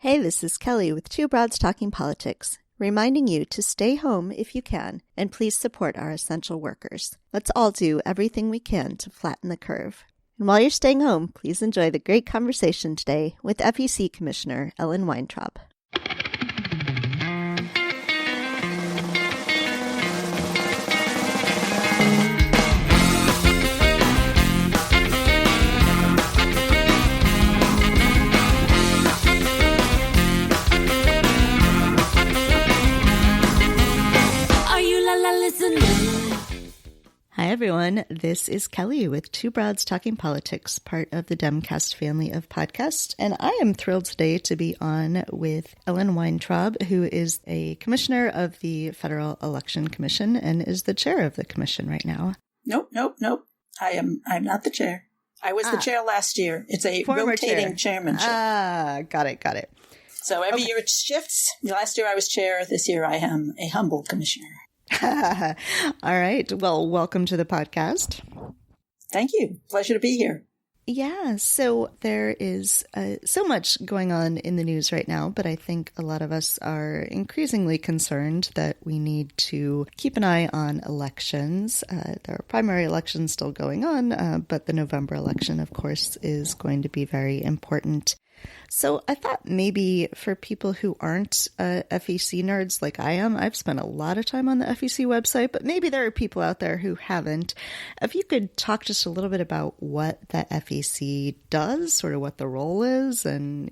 Hey, this is Kelly with Two Broads Talking Politics, reminding you to stay home if you can, and please support our essential workers. Let's all do everything we can to flatten the curve. And while you're staying home, please enjoy the great conversation today with FEC Commissioner Ellen Weintraub. Hi, everyone. This is Kelly with Two Broads Talking Politics, part of the Demcast family of podcasts. And I am thrilled today to be on with Ellen Weintraub, who is a commissioner of the Federal Election Commission and is the chair of the commission right now. Nope. I'm not the chair. I was the chair last year. It's a rotating chairmanship. Got it. So every year it shifts. Last year I was chair. This year I am a humble commissioner. All right. Well, welcome to the podcast. Thank you. Pleasure to be here. Yeah. So there is so much going on in the news right now, but I think a lot of us are increasingly concerned that we need to keep an eye on elections. There are primary elections still going on, but the November election, of course, is going to be very important. So I thought maybe for people who aren't FEC nerds like I am, I've spent a lot of time on the FEC website, but maybe there are people out there who haven't. If you could talk just a little bit about what the FEC does, sort of what the role is, and,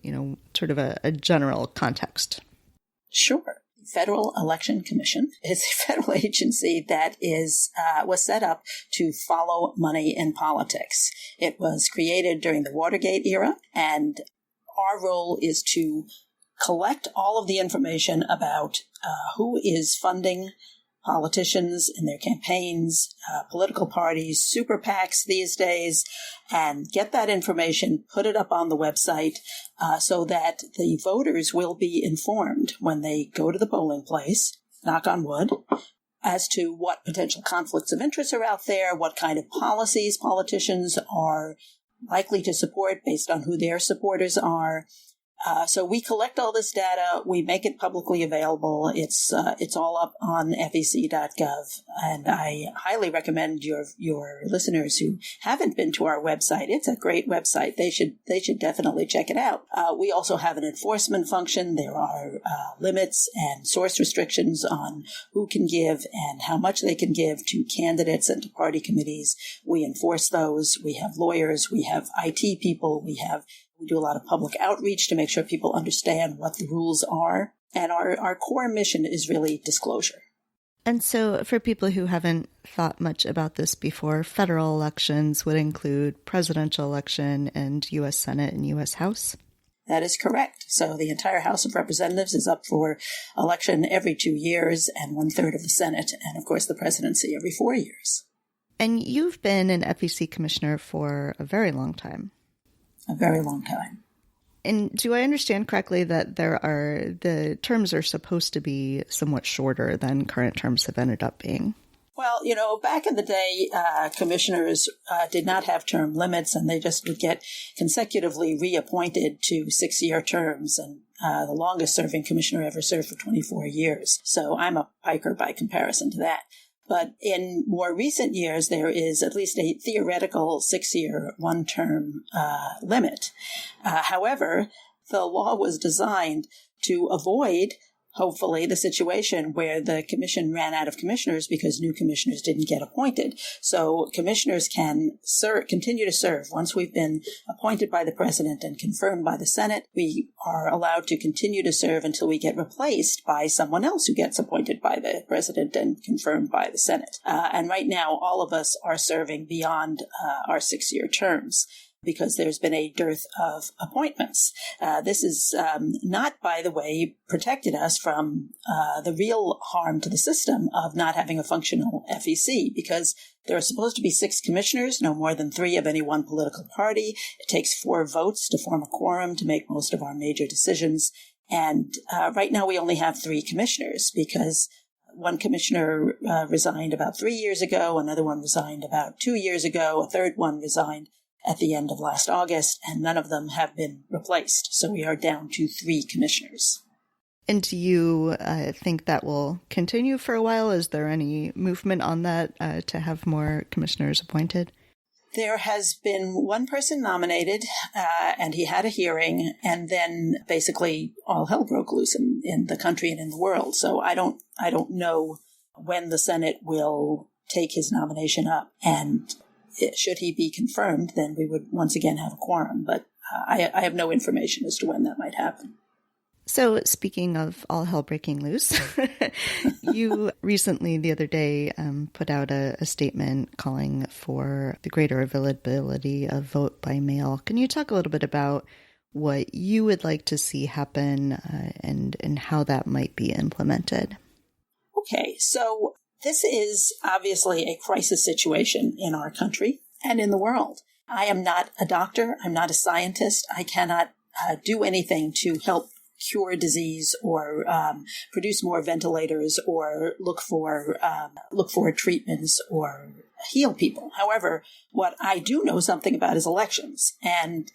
sort of a general context. Sure. Federal Election Commission is a federal agency that was set up to follow money in politics. It was created during the Watergate era, and our role is to collect all of the information about who is funding politicians in their campaigns, political parties, super PACs these days, and get that information, put it up on the website so that the voters will be informed when they go to the polling place, knock on wood, as to what potential conflicts of interest are out there, what kind of policies politicians are likely to support based on who their supporters are. So we collect all this data. We make it publicly available. It's all up on fec.gov, and I highly recommend your listeners who haven't been to our website. It's a great website. They should definitely check it out. We also have an enforcement function. There are limits and source restrictions on who can give and how much they can give to candidates and to party committees. We enforce those. We have lawyers. We have IT people. We do a lot of public outreach to make sure people understand what the rules are. And our core mission is really disclosure. And so for people who haven't thought much about this before, federal elections would include presidential election and U.S. Senate and U.S. House? That is correct. So the entire House of Representatives is up for election every 2 years, and 1/3 of the Senate, and of course the presidency every 4 years. And you've been an FEC commissioner for a very long time. A very long time. And do I understand correctly that the terms are supposed to be somewhat shorter than current terms have ended up being? Well, back in the day, commissioners did not have term limits, and they just would get consecutively reappointed to 6-year terms. And the longest serving commissioner ever served for 24 years. So I'm a piker by comparison to that. But in more recent years, there is at least a theoretical 6-year, one-term limit. However, the law was designed to avoid, hopefully, the situation where the commission ran out of commissioners because new commissioners didn't get appointed. So commissioners can continue to serve. Once we've been appointed by the president and confirmed by the Senate, we are allowed to continue to serve until we get replaced by someone else who gets appointed by the president and confirmed by the Senate. And right now, all of us are serving beyond our 6-year terms, because there's been a dearth of appointments. This is not, by the way, protected us from the real harm to the system of not having a functional FEC, because there are supposed to be 6 commissioners, no more than 3 of any one political party. It takes 4 votes to form a quorum to make most of our major decisions. And right now we only have 3 commissioners because one commissioner resigned about 3 years ago, another one resigned about 2 years ago, a third one resigned at the end of last August, and none of them have been replaced. So we are down to 3 commissioners. And do you think that will continue for a while? Is there any movement on that to have more commissioners appointed? There has been one person nominated, and he had a hearing, and then basically all hell broke loose in the country and in the world. So I don't know when the Senate will take his nomination up, and should he be confirmed, then we would once again have a quorum. But I have no information as to when that might happen. So speaking of all hell breaking loose, you recently, the other day, put out a statement calling for the greater availability of vote by mail. Can you talk a little bit about what you would like to see happen and how that might be implemented? Okay, so this is obviously a crisis situation in our country and in the world. I am not a doctor. I'm not a scientist. I cannot do anything to help cure disease or produce more ventilators or look for treatments or heal people. However, what I do know something about is elections, and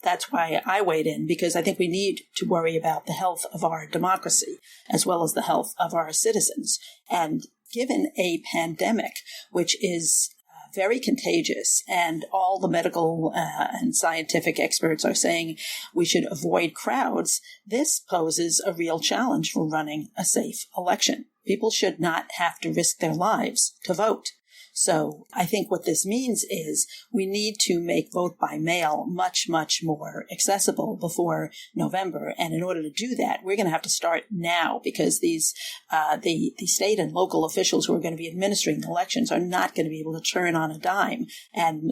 that's why I weighed in, because I think we need to worry about the health of our democracy as well as the health of our citizens. And given a pandemic, which is very contagious, and all the medical and scientific experts are saying we should avoid crowds, this poses a real challenge for running a safe election. People should not have to risk their lives to vote. So I think what this means is we need to make vote by mail much, much more accessible before November. And in order to do that, we're going to have to start now, because these the state and local officials who are going to be administering the elections are not going to be able to turn on a dime and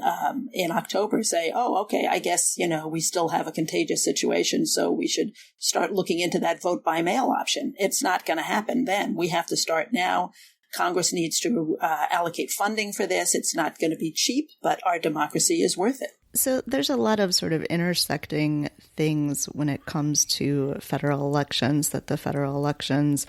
in October say, oh, okay, I guess, we still have a contagious situation, so we should start looking into that vote by mail option. It's not going to happen then. We have to start now. Congress needs to allocate funding for this. It's not going to be cheap, but our democracy is worth it. So there's a lot of sort of intersecting things when it comes to federal elections, that the federal elections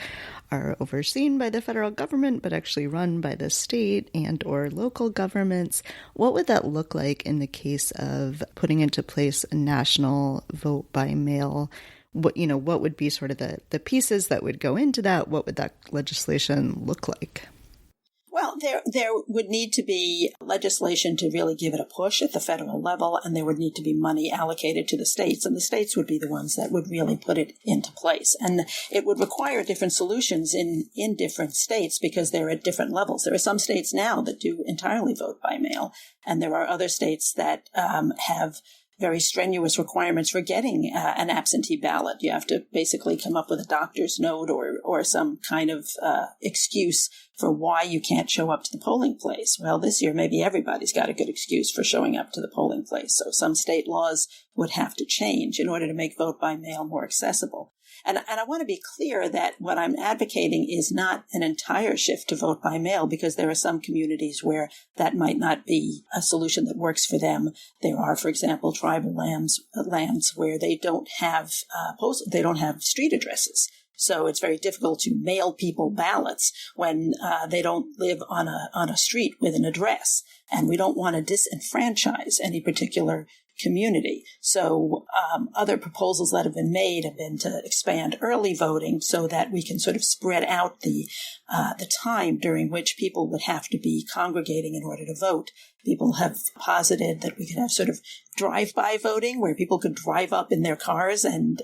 are overseen by the federal government, but actually run by the state and or local governments. What would that look like in the case of putting into place a national vote by mail? What would be sort of the pieces that would go into that? What would that legislation look like? Well, there would need to be legislation to really give it a push at the federal level, and there would need to be money allocated to the states, and the states would be the ones that would really put it into place. And it would require different solutions in different states, because they're at different levels. There are some states now that do entirely vote by mail, and there are other states that have very strenuous requirements for getting an absentee ballot. You have to basically come up with a doctor's note or some kind of excuse for why you can't show up to the polling place. Well, this year, maybe everybody's got a good excuse for showing up to the polling place. So some state laws would have to change in order to make vote by mail more accessible. And I want to be clear that what I'm advocating is not an entire shift to vote by mail, because there are some communities where that might not be a solution that works for them. There are, for example, tribal lands where they don't have street addresses. So it's very difficult to mail people ballots when they don't live on a street with an address. And we don't want to disenfranchise any particular community. So other proposals that have been made have been to expand early voting so that we can sort of spread out the time during which people would have to be congregating in order to vote. People have posited that we could have sort of drive-by voting, where people could drive up in their cars and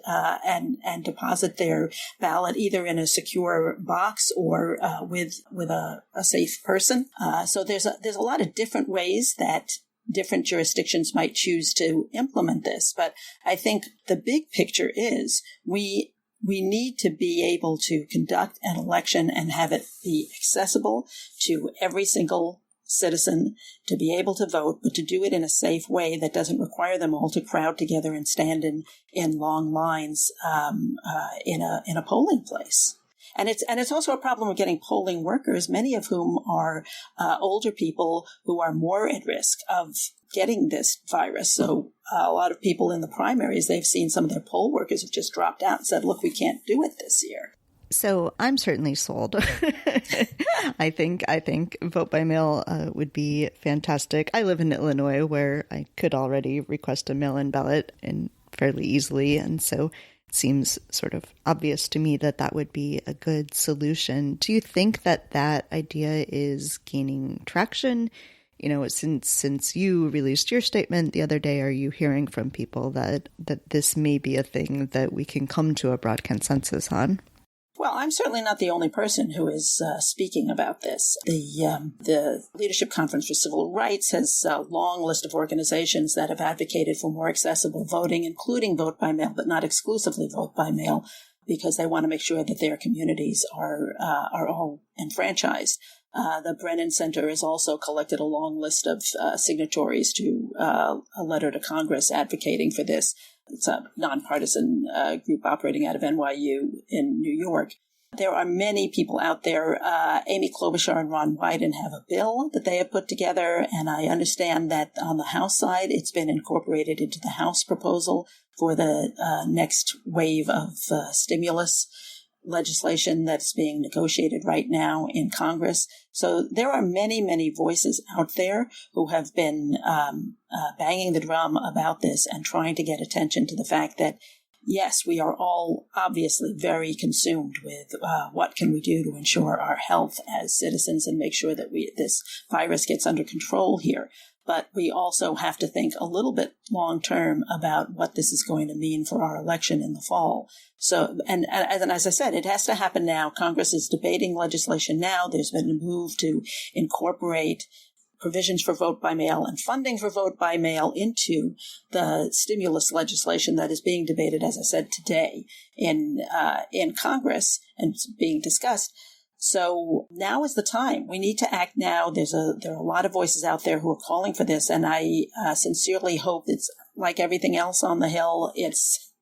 deposit their ballot either in a secure box or with a safe person. So there's a lot of different ways that different jurisdictions might choose to implement this. But I think the big picture is we need to be able to conduct an election and have it be accessible to every single citizen to be able to vote, but to do it in a safe way that doesn't require them all to crowd together and stand in long lines in a polling place. And it's also a problem with getting polling workers, many of whom are older people who are more at risk of getting this virus. So a lot of people in the primaries, they've seen some of their poll workers have just dropped out and said, look, we can't do it this year. So I'm certainly sold. I think vote by mail would be fantastic. I live in Illinois, where I could already request a mail-in ballot and fairly easily, and so it seems sort of obvious to me that that would be a good solution. Do you think that that idea is gaining traction? You know, since you released your statement the other day, are you hearing from people that this may be a thing that we can come to a broad consensus on? Well, I'm certainly not the only person who is speaking about this. The Leadership Conference for Civil Rights has a long list of organizations that have advocated for more accessible voting, including vote by mail, but not exclusively vote by mail, because they want to make sure that their communities are all enfranchised. The Brennan Center has also collected a long list of signatories to a letter to Congress advocating for this. It's a nonpartisan group operating out of NYU in New York. There are many people out there. Amy Klobuchar and Ron Wyden have a bill that they have put together, and I understand that on the House side, it's been incorporated into the House proposal for the next wave of stimulus legislation that's being negotiated right now in Congress. So there are many, many voices out there who have been banging the drum about this and trying to get attention to the fact that, yes, we are all obviously very consumed with what can we do to ensure our health as citizens and make sure that this virus gets under control here. But we also have to think a little bit long term about what this is going to mean for our election in the fall. So, and as I said, it has to happen now. Congress is debating legislation now. There's been a move to incorporate provisions for vote by mail and funding for vote by mail into the stimulus legislation that is being debated, as I said, today in Congress and being discussed. So now is the time. We need to act now. There are a lot of voices out there who are calling for this, and I sincerely hope it's like everything else on the Hill. It's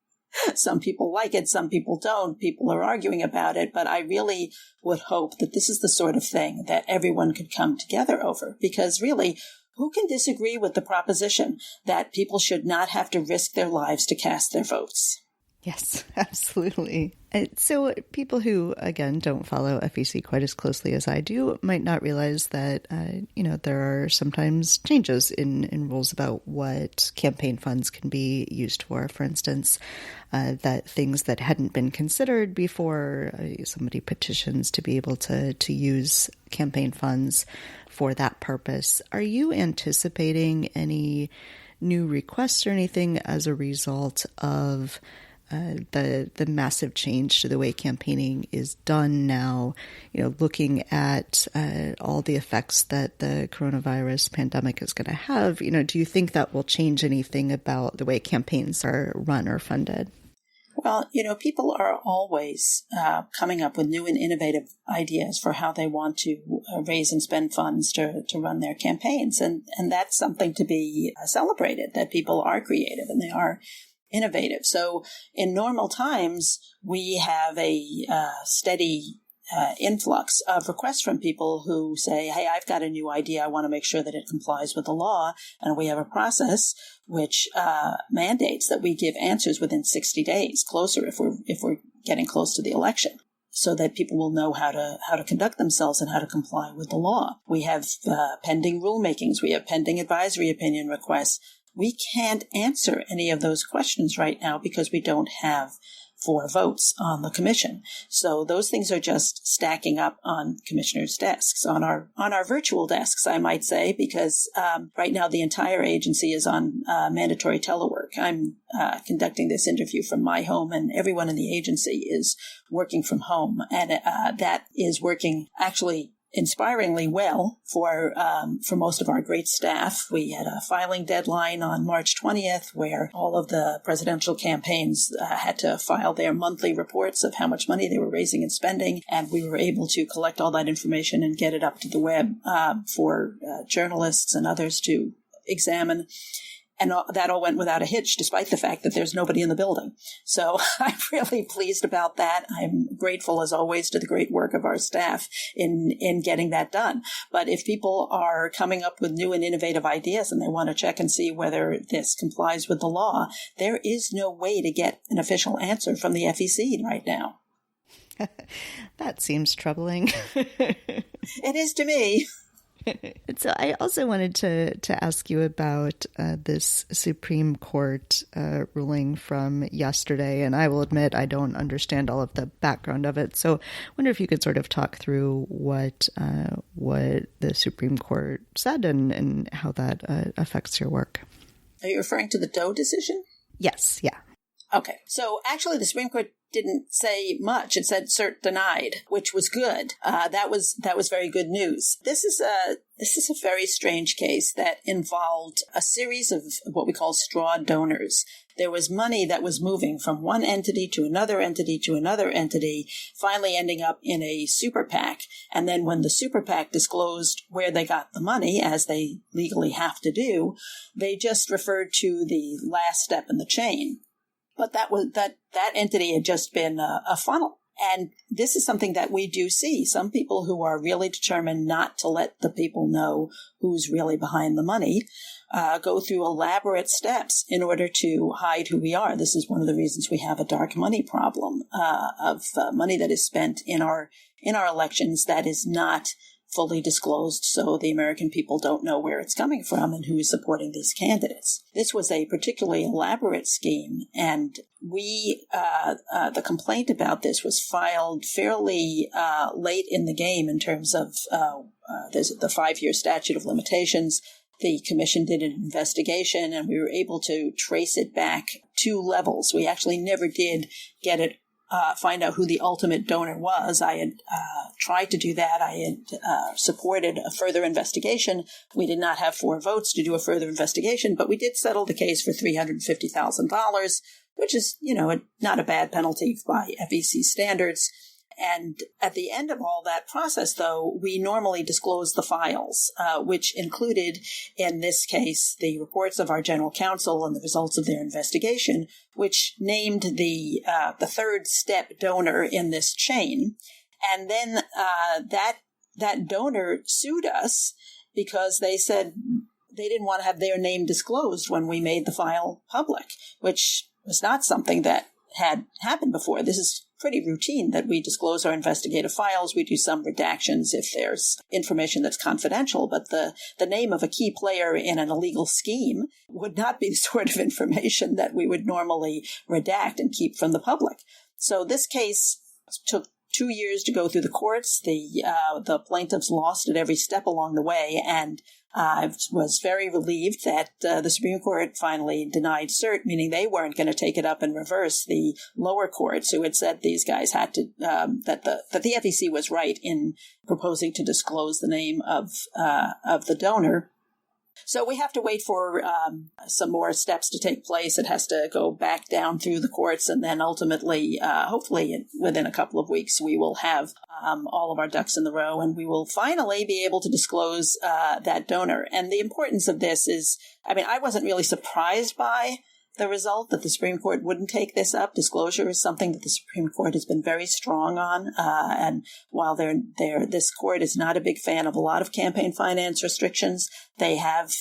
some people like it, some people don't. People are arguing about it, but I really would hope that this is the sort of thing that everyone could come together over, because really, who can disagree with the proposition that people should not have to risk their lives to cast their votes? Yes, absolutely. So people who, again, don't follow FEC quite as closely as I do might not realize that, there are sometimes changes in rules about what campaign funds can be used for. For instance, that things that hadn't been considered before, somebody petitions to be able to use campaign funds for that purpose. Are you anticipating any new requests or anything as a result of the massive change to the way campaigning is done now, looking at all the effects that the coronavirus pandemic is going to have? Do you think that will change anything about the way campaigns are run or funded? Well, people are always coming up with new and innovative ideas for how they want to raise and spend funds to run their campaigns. And that's something to be celebrated, that people are creative and they are innovative. So in normal times, we have a steady influx of requests from people who say, hey, I've got a new idea. I want to make sure that it complies with the law. And we have a process which mandates that we give answers within 60 days, closer if we're getting close to the election, so that people will know how to conduct themselves and how to comply with the law. We have pending rulemakings. We have pending advisory opinion requests. We can't answer any of those questions right now because we don't have 4 votes on the commission. So those things are just stacking up on commissioners' desks, on our virtual desks, I might say, because right now the entire agency is on mandatory telework. I'm conducting this interview from my home, and everyone in the agency is working from home, and that is working actually inspiringly well for most of our great staff. We had a filing deadline on March 20th where all of the presidential campaigns had to file their monthly reports of how much money they were raising and spending, and we were able to collect all that information and get it up to the web for journalists and others to examine. And that all went without a hitch, despite the fact that there's nobody in the building. So I'm really pleased about that. I'm grateful, as always, to the great work of our staff in getting that done. But if people are coming up with new and innovative ideas and they want to check and see whether this complies with the law, there is no way to get an official answer from the FEC right now. That seems troubling. It is to me. So I also wanted to ask you about this Supreme Court ruling from yesterday, and I will admit I don't understand all of the background of it. So I wonder if you could sort of talk through what the Supreme Court said and how that affects your work. Are you referring to the Doe decision? Yes, yeah. Okay. So actually the Supreme Court didn't say much. It said cert denied, which was good. That was very good news. This is a very strange case that involved a series of what we call straw donors. There was money that was moving from one entity to another entity to another entity, finally ending up in a super PAC. And then when the super PAC disclosed where they got the money, as they legally have to do, they just referred to the last step in the chain. But that entity had just been a funnel. And this is something that we do see. Some people who are really determined not to let the people know who's really behind the money go through elaborate steps in order to hide who we are. This is one of the reasons we have a dark money problem of money that is spent in our elections that is not fully disclosed, so the American people don't know where it's coming from and who is supporting these candidates. This was a particularly elaborate scheme, and the complaint about this was filed fairly late in the game in terms of there's the 5-year statute of limitations. The commission did an investigation, and we were able to trace it back 2 levels. We actually never did get it find out who the ultimate donor was. I had tried to do that. I had supported a further investigation. We did not have 4 votes to do a further investigation, but we did settle the case for $350,000, which is, not a bad penalty by FEC standards. And at the end of all that process, though, we normally disclose the files, which included, in this case, the reports of our general counsel and the results of their investigation, which named the third step donor in this chain. And then that donor sued us because they said they didn't want to have their name disclosed when we made the file public, which was not something that had happened before. This is pretty routine that we disclose our investigative files. We do some redactions if there's information that's confidential, but the name of a key player in an illegal scheme would not be the sort of information that we would normally redact and keep from the public. So this case took 2 years to go through the courts. The plaintiffs lost at every step along the way, and I was very relieved that the Supreme Court finally denied cert, meaning they weren't going to take it up and reverse the lower courts who had said these guys had to, that the FEC was right in proposing to disclose the name of the donor. So we have to wait for some more steps to take place. It has to go back down through the courts, and then ultimately, hopefully within a couple of weeks, we will have all of our ducks in the row, and we will finally be able to disclose that donor. And the importance of this is, I wasn't really surprised by the result that the Supreme Court wouldn't take this up. Disclosure is something that the Supreme Court has been very strong on. And while this court is not a big fan of a lot of campaign finance restrictions, they have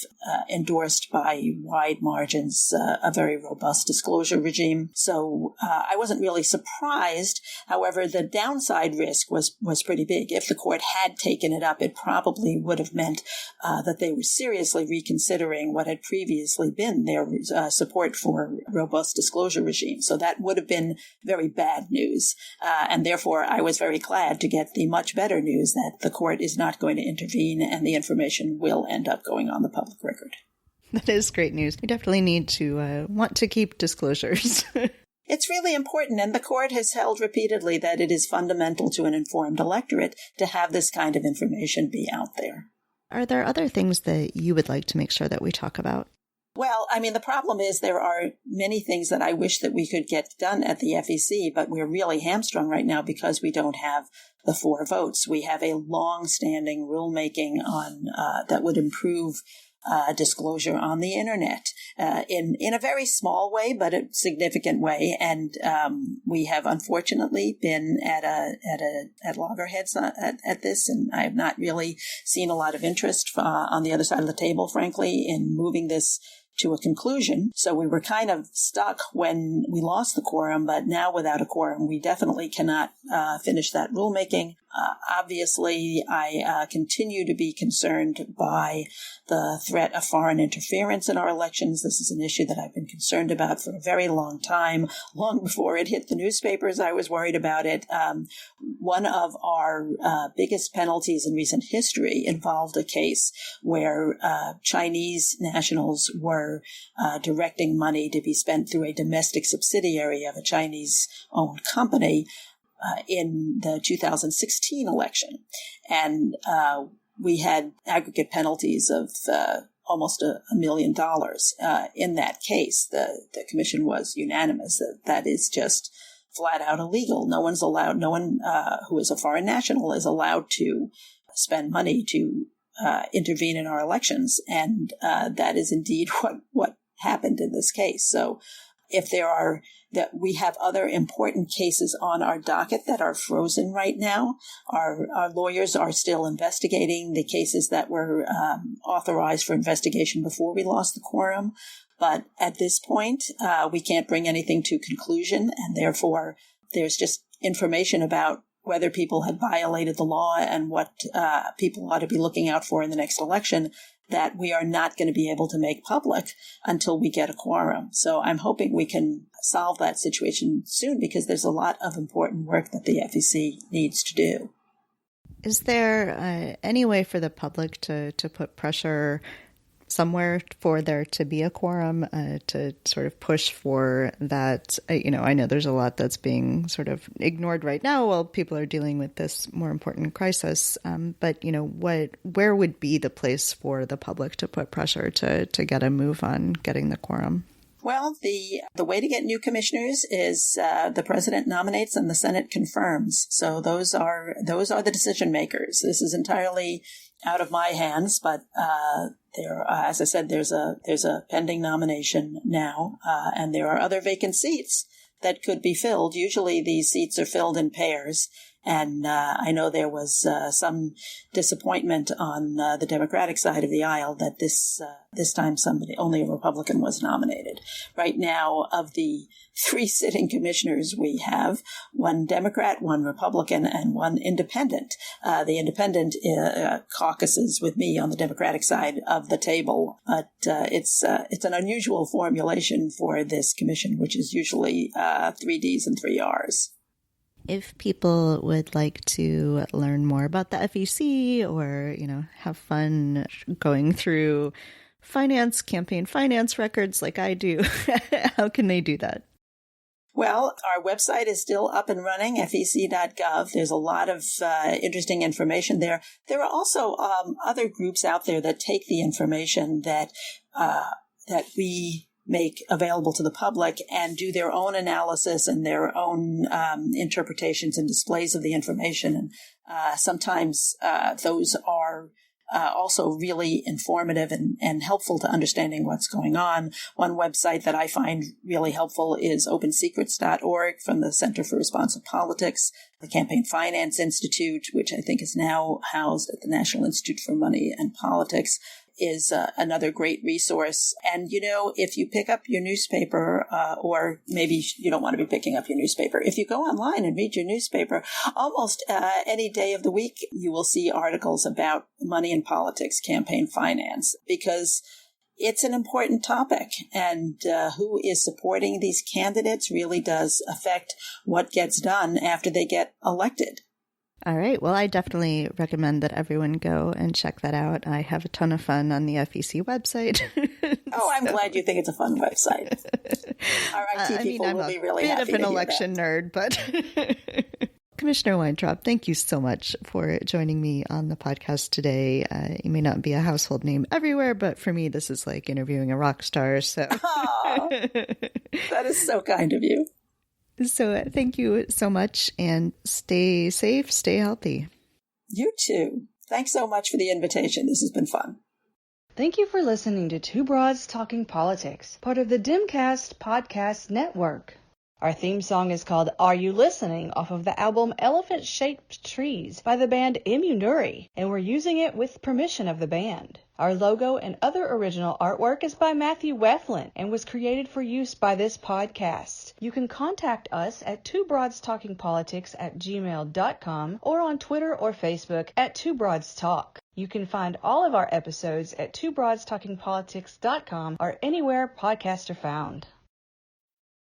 endorsed by wide margins a very robust disclosure regime. So I wasn't really surprised. However, the downside risk was pretty big. If the court had taken it up, it probably would have meant that they were seriously reconsidering what had previously been their support for robust disclosure regime. So that would have been very bad news. And therefore, I was very glad to get the much better news that the court is not going to intervene and the information will end up going on the public record. That is great news. We definitely need to want to keep disclosures. It's really important, and the court has held repeatedly that it is fundamental to an informed electorate to have this kind of information be out there. Are there other things that you would like to make sure that we talk about? Well, the problem is there are many things that I wish that we could get done at the FEC, but we're really hamstrung right now because we don't have the 4 votes. We have a long-standing rulemaking on that would improve disclosure on the internet in a very small way, but a significant way. And we have unfortunately been at loggerheads at this, and I have not really seen a lot of interest on the other side of the table, frankly, in moving this to a conclusion. So we were kind of stuck when we lost the quorum, but now without a quorum, we definitely cannot finish that rulemaking. Obviously, I continue to be concerned by the threat of foreign interference in our elections. This is an issue that I've been concerned about for a very long time. Long before it hit the newspapers, I was worried about it. One of our biggest penalties in recent history involved a case where Chinese nationals were directing money to be spent through a domestic subsidiary of a Chinese-owned company in the 2016 election. And we had aggregate penalties of almost $1 million in that case. The commission was unanimous that is just flat out illegal. No one who is a foreign national is allowed to spend money to intervene in our elections. And that is indeed what happened in this case. So if that we have other important cases on our docket that are frozen right now. Our lawyers are still investigating the cases that were authorized for investigation before we lost the quorum. But at this point, we can't bring anything to conclusion, and therefore there's just information about whether people had violated the law and what people ought to be looking out for in the next election that we are not going to be able to make public until we get a quorum. So I'm hoping we can solve that situation soon because there's a lot of important work that the FEC needs to do. Is there any way for the public to put pressure somewhere for there to be a quorum to sort of push for that? I know there's a lot that's being sort of ignored right now while people are dealing with this more important crisis. But where would be the place for the public to put pressure to get a move on getting the quorum? Well, the way to get new commissioners is the president nominates and the Senate confirms. So those are the decision makers. This is entirely out of my hands, but as I said, there's a pending nomination now, and there are other vacant seats that could be filled. Usually these seats are filled in pairs. And I know there was some disappointment on the Democratic side of the aisle that this time only a Republican was nominated. Right now, of the 3 sitting commissioners we have, 1 Democrat, 1 Republican, and 1 independent. The independent caucuses with me on the Democratic side of the table, but it's an unusual formulation for this commission, which is usually 3 Ds and 3 Rs. If people would like to learn more about the FEC or, have fun going through campaign finance records like I do, how can they do that? Well, our website is still up and running, fec.gov. There's a lot of interesting information there. There are also other groups out there that take the information that we make available to the public and do their own analysis and their own interpretations and displays of the information. And sometimes those are also really informative and helpful to understanding what's going on. One website that I find really helpful is opensecrets.org from the Center for Responsive Politics, the Campaign Finance Institute, which I think is now housed at the National Institute for Money and Politics, is another great resource. And, if you pick up your newspaper, or maybe you don't want to be picking up your newspaper, if you go online and read your newspaper, almost any day of the week, you will see articles about money and politics, campaign finance, because it's an important topic. And who is supporting these candidates really does affect what gets done after they get elected. All right. Well, I definitely recommend that everyone go and check that out. I have a ton of fun on the FEC website. Oh, I'm glad you think it's a fun website. Our IT people will be really happy to hear that. I'm a bit of an election nerd, but Commissioner Weintraub, thank you so much for joining me on the podcast today. You may not be a household name everywhere, but for me, this is like interviewing a rock star. So that is so kind of you. So thank you so much, and stay safe, stay healthy. You too. Thanks so much for the invitation. This has been fun. Thank you for listening to Two Broads Talking Politics, part of the Dimcast Podcast Network. Our theme song is called Are You Listening off of the album Elephant Shaped Trees by the band Immunuri, and we're using it with permission of the band. Our logo and other original artwork is by Matthew Weflin and was created for use by this podcast. You can contact us at twobroadstalkingpolitics@gmail.com or on Twitter or Facebook at twobroadstalk. You can find all of our episodes at twobroadstalkingpolitics.com or anywhere podcasts are found.